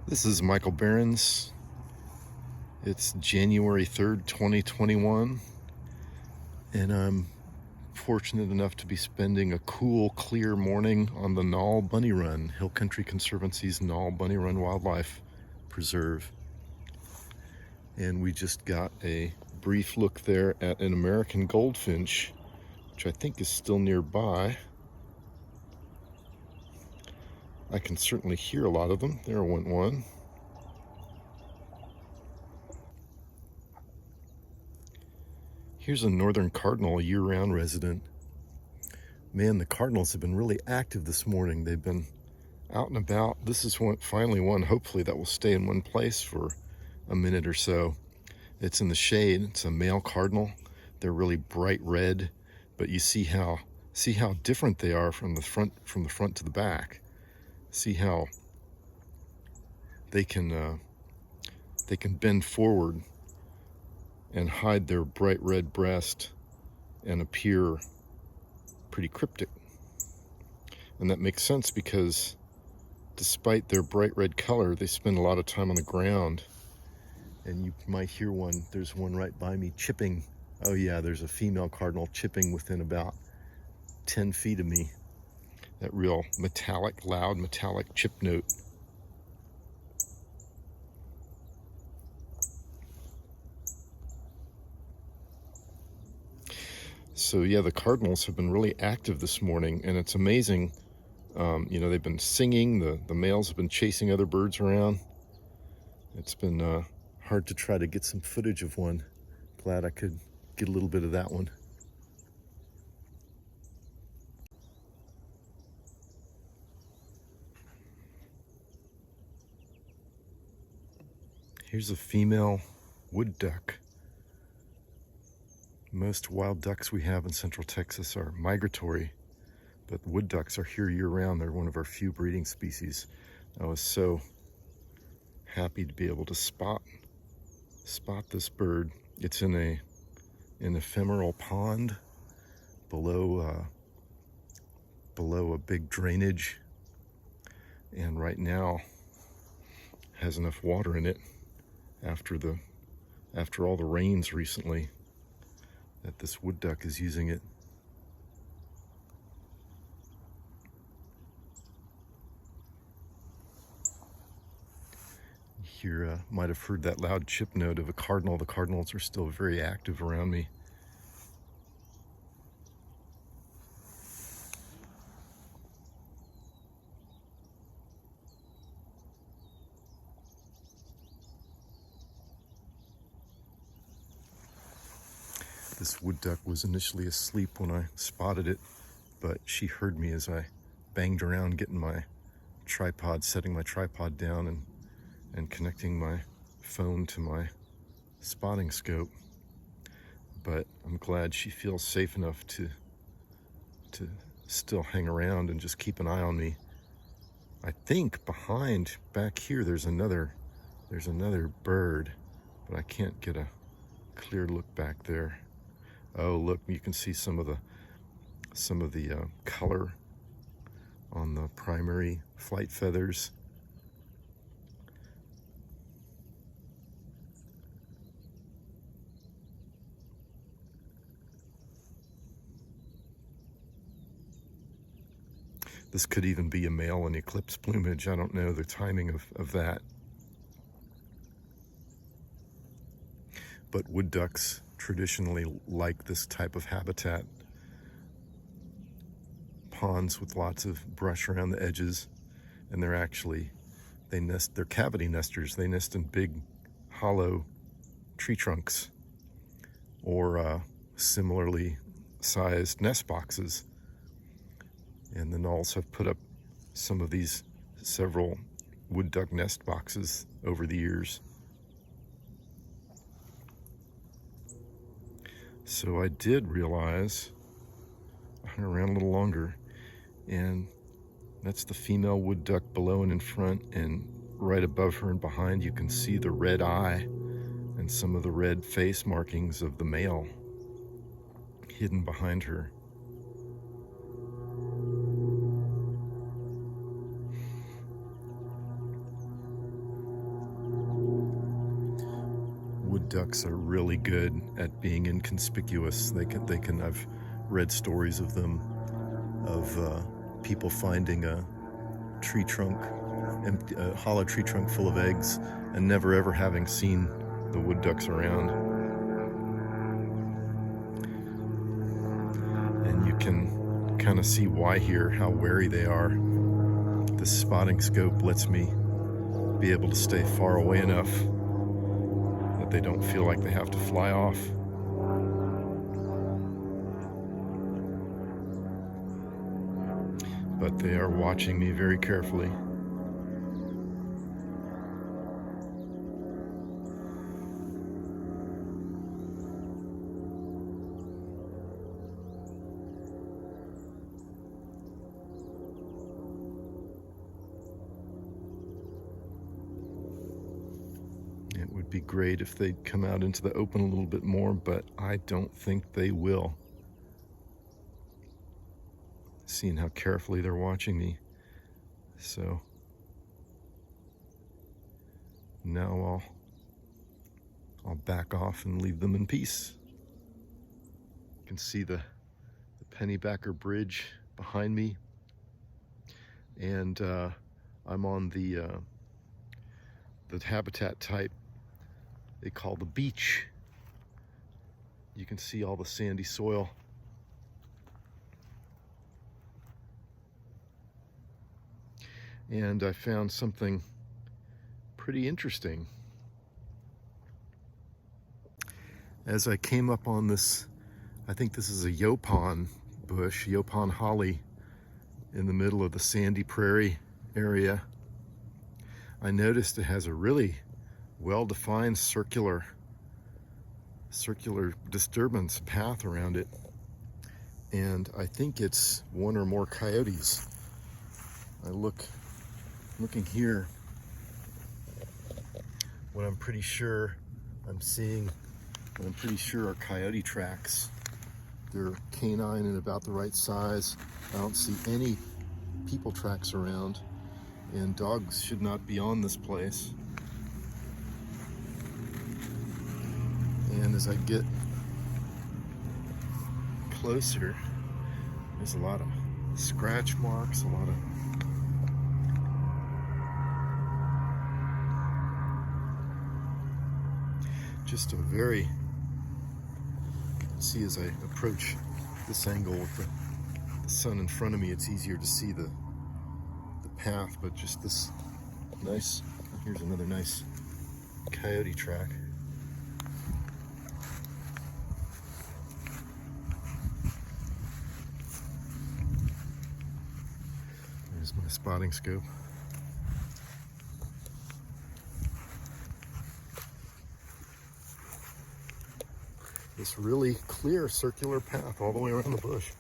This is Michael Behrens. It's January 3rd, 2021, and I'm fortunate enough to be spending a cool, clear morning on the Nalle Bunny Run, Hill Country Conservancy's Nalle Bunny Run Wildlife Preserve. And we just got a brief look there at an American Goldfinch, which I think is still nearby. I can certainly hear a lot of them. There went one. Here's a northern cardinal, a year-round resident. Man, the cardinals have been really active this morning. They've been out and about. This is finally one, hopefully, that will stay in one place for a minute or so. It's in the shade. It's a male cardinal. They're really bright red, but you see how different they are from the front to the back. See how they can bend forward and hide their bright red breast and appear pretty cryptic. And that makes sense because despite their bright red color, they spend a lot of time on the ground. And you might hear one, there's one right by me chipping. Oh yeah, there's a female cardinal chipping within about 10 feet of me. That real metallic, loud metallic chip note. So yeah, the cardinals have been really active this morning, and it's amazing. They've been singing. The males have been chasing other birds around. It's been hard to try to get some footage of one. Glad I could get a little bit of that one. Here's a female wood duck. Most wild ducks we have in central Texas are migratory, but wood ducks are here year-round. They're one of our few breeding species. I was so happy to be able to spot this bird. It's in an ephemeral pond below a big drainage, and right now has enough water in it after all the rains recently that this wood duck is using it. You might have heard that loud chip note of a cardinal. The cardinals are still very active around me. This wood duck was initially asleep when I spotted it, but she heard me as I banged around getting my tripod, setting my tripod down and connecting my phone to my spotting scope. But I'm glad she feels safe enough to still hang around and just keep an eye on me. I think back here, there's another bird, but I can't get a clear look back there. Oh, look, you can see some of the color on the primary flight feathers. This could even be a male in eclipse plumage. I don't know the timing of that. But wood ducks traditionally like this type of habitat. Ponds with lots of brush around the edges, and they're cavity nesters. They nest in big hollow tree trunks or similarly sized nest boxes. And the Nulls have put up several wood duck nest boxes over the years. So I did realize, I hung around a little longer, and that's the female wood duck below and in front, and right above her and behind you can see the red eye and some of the red face markings of the male hidden behind her. wood ducks are really good at being inconspicuous. They can. I've read stories of them, of people finding a tree trunk, a hollow tree trunk full of eggs, and never ever having seen the wood ducks around. And you can kind of see why here, how wary they are. This spotting scope lets me be able to stay far away enough that they don't feel like they have to fly off. But they are watching me very carefully. It would be great if they'd come out into the open a little bit more, but I don't think they will. Seeing how carefully they're watching me. So now I'll back off and leave them in peace. You can see the Pennybacker bridge behind me, and I'm on the habitat type they call the beach. You can see all the sandy soil. And I found something pretty interesting. As I came up on this, I think this is a Yaupon bush, Yaupon holly, in the middle of the sandy prairie area, I noticed it has a really well-defined circular disturbance path around it. And I think it's one or more coyotes. Looking here, what I'm pretty sure I'm seeing, what I'm pretty sure are coyote tracks. They're canine and about the right size. I don't see any people tracks around, and dogs should not be on this place. And as I get closer, there's a lot of scratch marks, a lot of just a very, you can see as I approach this angle with the sun in front of me, it's easier to see the path, but just this nice, here's another nice coyote track. There's my spotting scope. This really clear circular path all the way around the bush.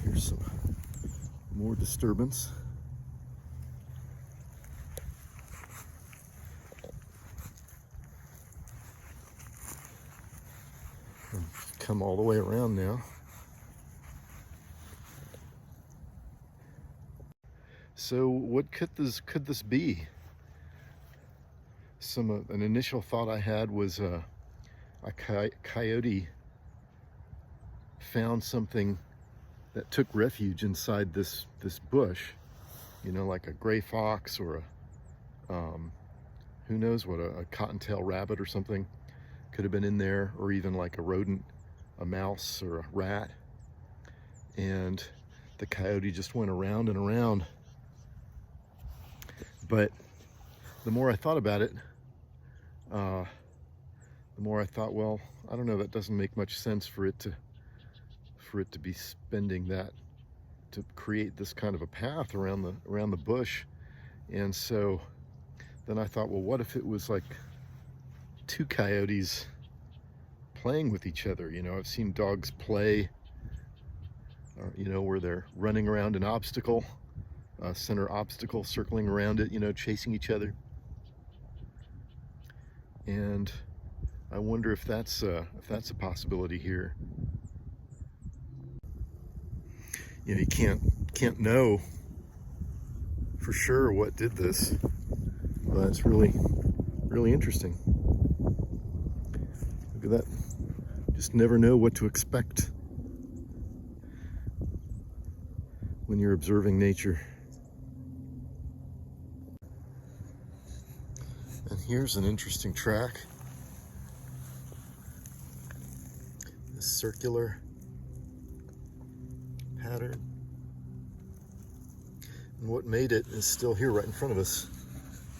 Here's some more disturbance. Come all the way around now. So what could this be? An initial thought I had was a coyote found something that took refuge inside this bush, you know, like a gray fox or who knows what, a cottontail rabbit or something could have been in there, or even like a rodent, a mouse or a rat, and the coyote just went around and around. But the more I thought about it, the more I thought, well, I don't know, that doesn't make much sense for it to be spending that to create this kind of a path around the bush. And so then I thought, well, what if it was like two coyotes playing with each other? You know, I've seen dogs play, you know, where they're running around an obstacle, center obstacle, circling around it, you know, chasing each other. And I wonder if that's a possibility here. You know, you can't know for sure what did this, but it's really, really interesting. Look at that. Just never know what to expect when you're observing nature. And here's an interesting track. This circular pattern. And what made it is still here right in front of us.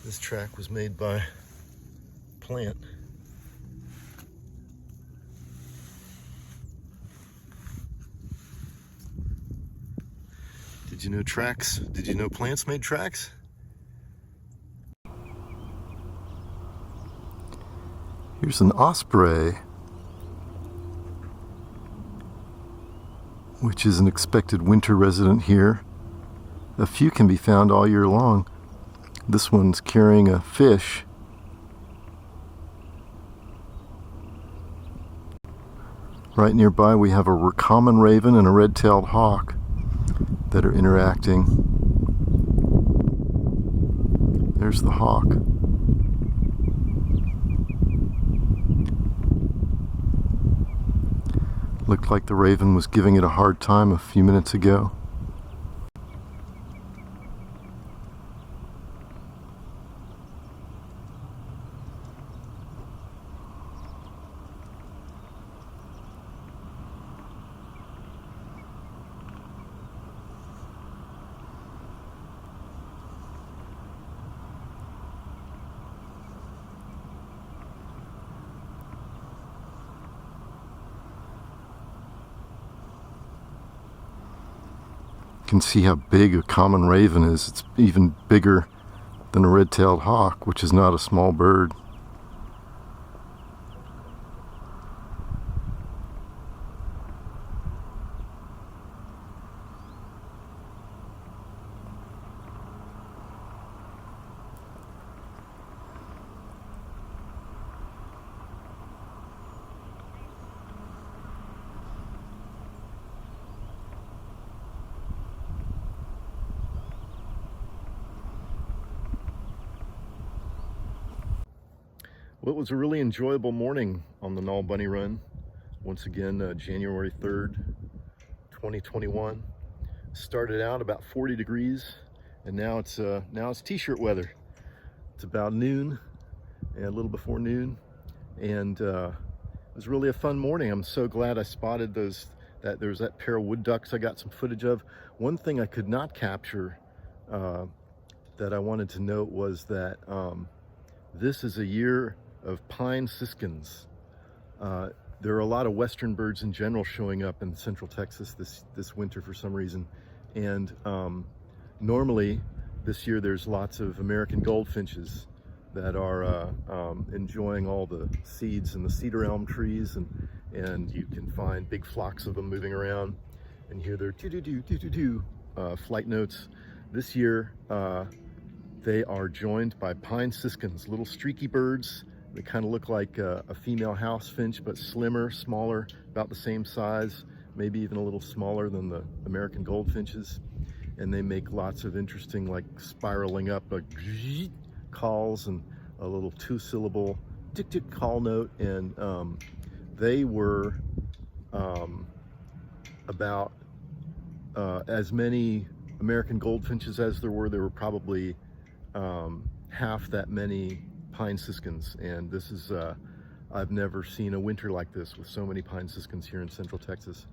This track was made by plant. Did you know tracks? Did you know plants made tracks? Here's an osprey, which is an expected winter resident here. A few can be found all year long. This one's carrying a fish. Right nearby we have a common raven and a red-tailed hawk that are interacting. There's the hawk. Looked like the raven was giving it a hard time a few minutes ago. You can see how big a common raven is. It's even bigger than a red-tailed hawk, which is not a small bird. Well, it was a really enjoyable morning on the Nalle Bunny Run. Once again, January 3rd, 2021. Started out about 40 degrees, and now it's t-shirt weather. It's about noon, and a little before noon, and it was really a fun morning. I'm so glad I spotted there was that pair of wood ducks I got some footage of. One thing I could not capture that I wanted to note was that this is a year of pine siskins. There are a lot of western birds in general showing up in central Texas this winter for some reason, and normally this year there's lots of American goldfinches that are enjoying all the seeds in the cedar elm trees, and you can find big flocks of them moving around and hear their doo-doo-doo flight notes. This year they are joined by pine siskins, little streaky birds. They kind of look like a female house finch, but slimmer, smaller, about the same size, maybe even a little smaller than the American goldfinches. And they make lots of interesting, like spiraling up calls and a little two-syllable tick-tick call note. And they were about as many American goldfinches as there were probably half that many pine siskins, and this is I've never seen a winter like this with so many pine siskins here in central Texas.